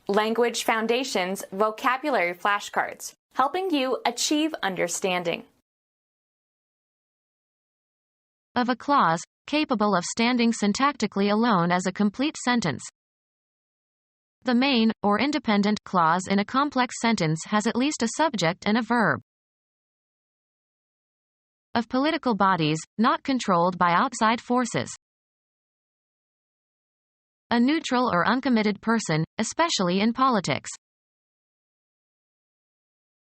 Language Foundations Vocabulary Flashcards, helping you achieve understanding. Of a clause, capable of standing syntactically alone as a complete sentence. The main, or independent, clause in a complex sentence has at least a subject and a verb. Of political bodies, not controlled by outside forces. A neutral or uncommitted person, especially in politics.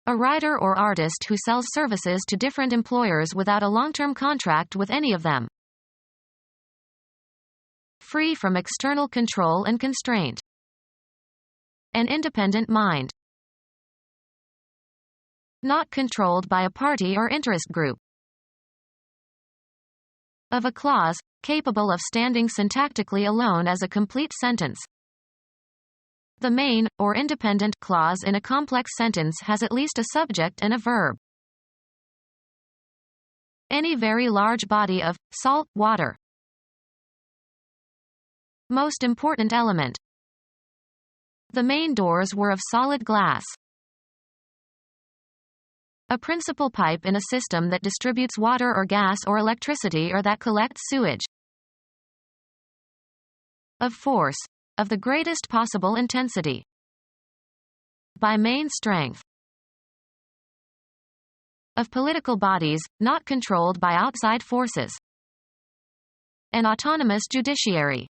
A writer or artist who sells services to different employers without a long-term contract with any of them. Free from external control and constraint. An independent mind. Not controlled by a party or interest group. Of a clause, capable of standing syntactically alone as a complete sentence. The main, or independent, clause in a complex sentence has at least a subject and a verb. Any very large body of salt water. Most important element. The main doors were of solid glass. A principal pipe in a system that distributes water or gas or electricity or that collects sewage. Of force. Of the greatest possible intensity. By main strength. Of political bodies, not controlled by outside forces. An autonomous judiciary.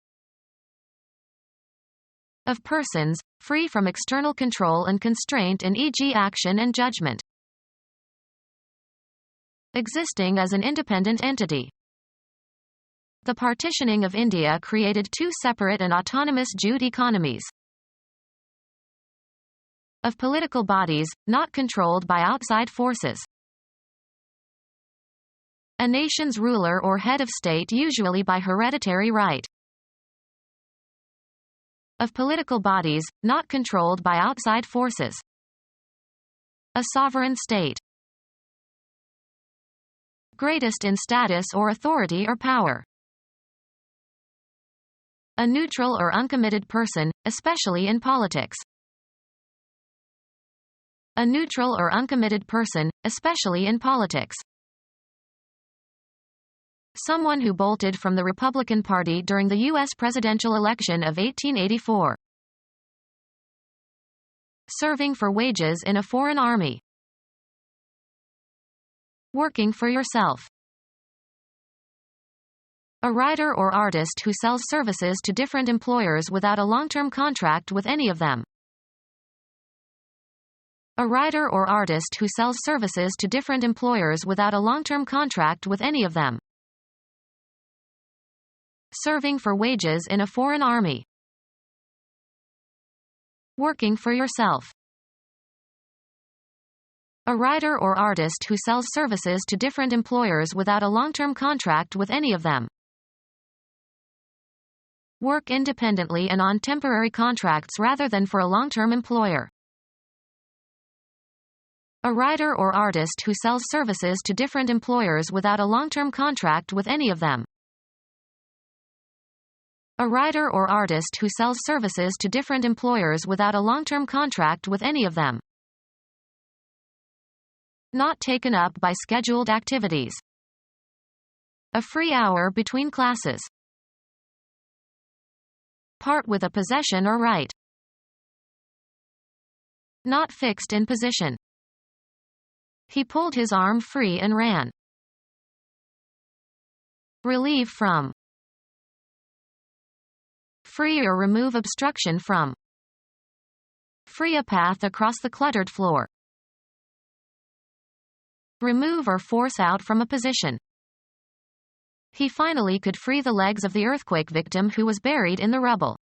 Of persons, free from external control and constraint in e.g. action and judgment. Existing as an independent entity. The partitioning of India created two separate and autonomous Jute economies. Of political bodies, not controlled by outside forces. A nation's ruler or head of state, usually by hereditary right. Of political bodies, not controlled by outside forces. A sovereign state. Greatest in status or authority or power. A neutral or uncommitted person, especially in politics. A neutral or uncommitted person, especially in politics. Someone who bolted from the Republican Party during the U.S. presidential election of 1884. Serving for wages in a foreign army. Working for yourself. A writer or artist who sells services to different employers without a long-term contract with any of them. A writer or artist who sells services to different employers without a long-term contract with any of them. Serving for wages in a foreign army. Working for yourself. A writer or artist who sells services to different employers without a long-term contract with any of them. Work independently and on temporary contracts rather than for a long-term employer. A writer or artist who sells services to different employers without a long-term contract with any of them. A writer or artist who sells services to different employers without a long-term contract with any of them. Not taken up by scheduled activities. A free hour between classes. Part with a possession or right. Not fixed in position. He pulled his arm free and ran. Relieve from. Free or remove obstruction from. Free a path across the cluttered floor. Remove or force out from a position. He finally could free the legs of the earthquake victim who was buried in the rubble.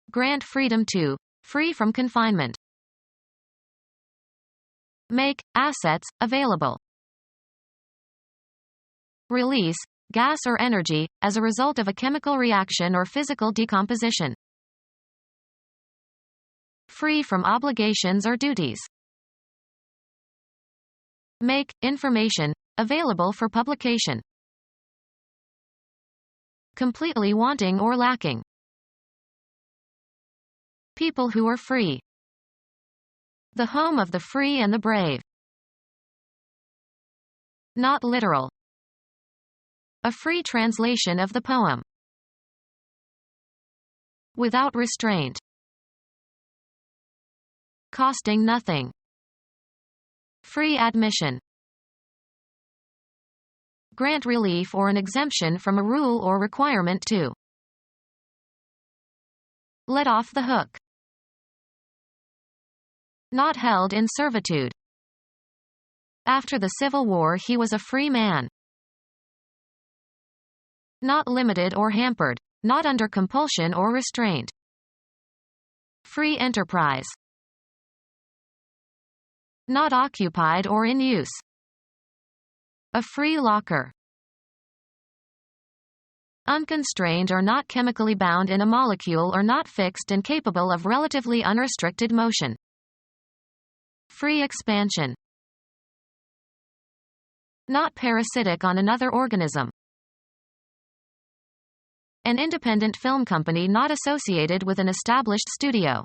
Grant freedom to. Free from confinement. Make assets available. Release gas or energy as a result of a chemical reaction or physical decomposition. Free from obligations or duties. Make information available for publication. Completely wanting or lacking. People who are free. The home of the free and the brave. Not literal. A free translation of the poem. Without restraint. Costing nothing. Free admission. Grant relief or an exemption from a rule or requirement to. Let off the hook. Not held in servitude. After the Civil War he was a free man. Not limited or hampered, not under compulsion or restraint. Free enterprise. Not occupied or in use. A free locker. Unconstrained or not chemically bound in a molecule or not fixed and capable of relatively unrestricted motion. Free expansion. Not parasitic on another organism. An independent film company not associated with an established studio.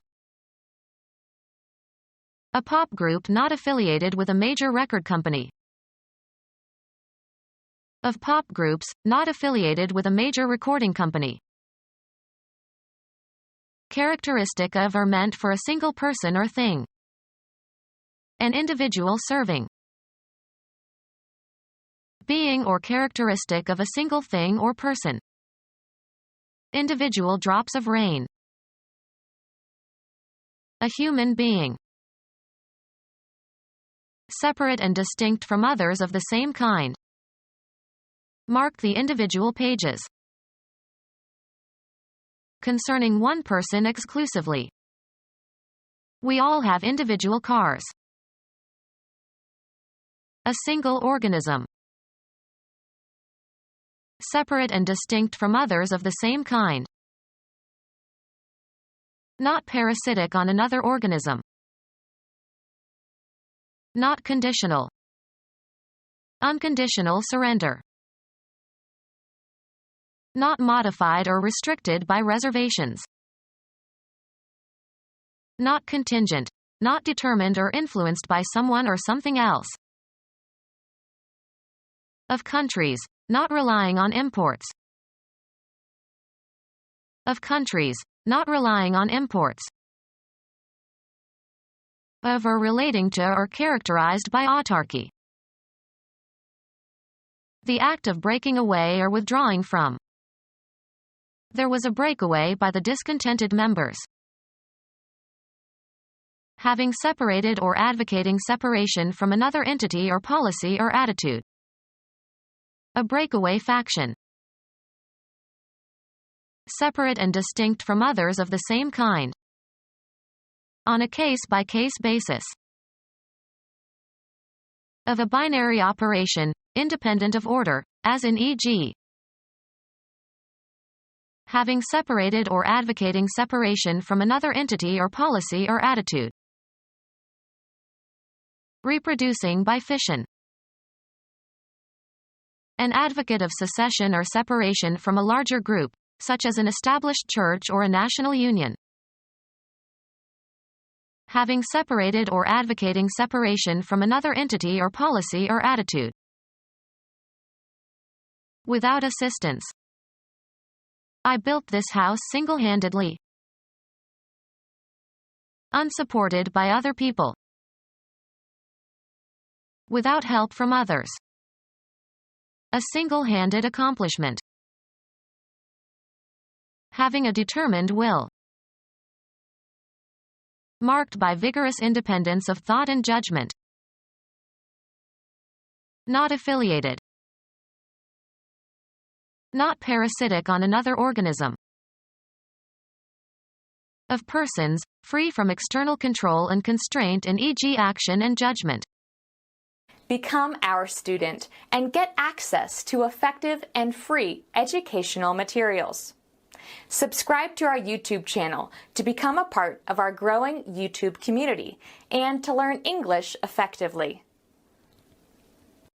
A pop group not affiliated with a major record company. Of pop groups, not affiliated with a major recording company. Characteristic of or meant for a single person or thing. An individual serving. Being or characteristic of a single thing or person. Individual drops of rain. A human being. Separate and distinct from others of the same kind. Mark the individual pages. Concerning one person exclusively. We all have individual cars. A single organism. Separate and distinct from others of the same kind. Not parasitic on another organism. Not conditional. Unconditional surrender. Not modified or restricted by reservations. Not contingent. Not determined or influenced by someone or something else. Of countries. Not relying on imports. Of countries. Not relying on imports. Of or relating to or characterized by autarky. The act of breaking away or withdrawing from. There was a breakaway by the discontented members. Having separated or advocating separation from another entity or policy or attitude. A breakaway faction. Separate and distinct from others of the same kind. On a case-by-case basis. Of a binary operation, independent of order, as in e.g. having separated or advocating separation from another entity or policy or attitude. Reproducing by fission. An advocate of secession or separation from a larger group, such as an established church or a national union. Having separated or advocating separation from another entity or policy or attitude. Without assistance. I built this house single-handedly. Unsupported by other people. Without help from others. A single-handed accomplishment. Having a determined will. Marked by vigorous independence of thought and judgment. Not affiliated. Not parasitic on another organism. Of persons, free from external control and constraint in e.g. action and judgment. Become our student and get access to effective and free educational materials. Subscribe to our YouTube channel to become a part of our growing YouTube community and to learn English effectively.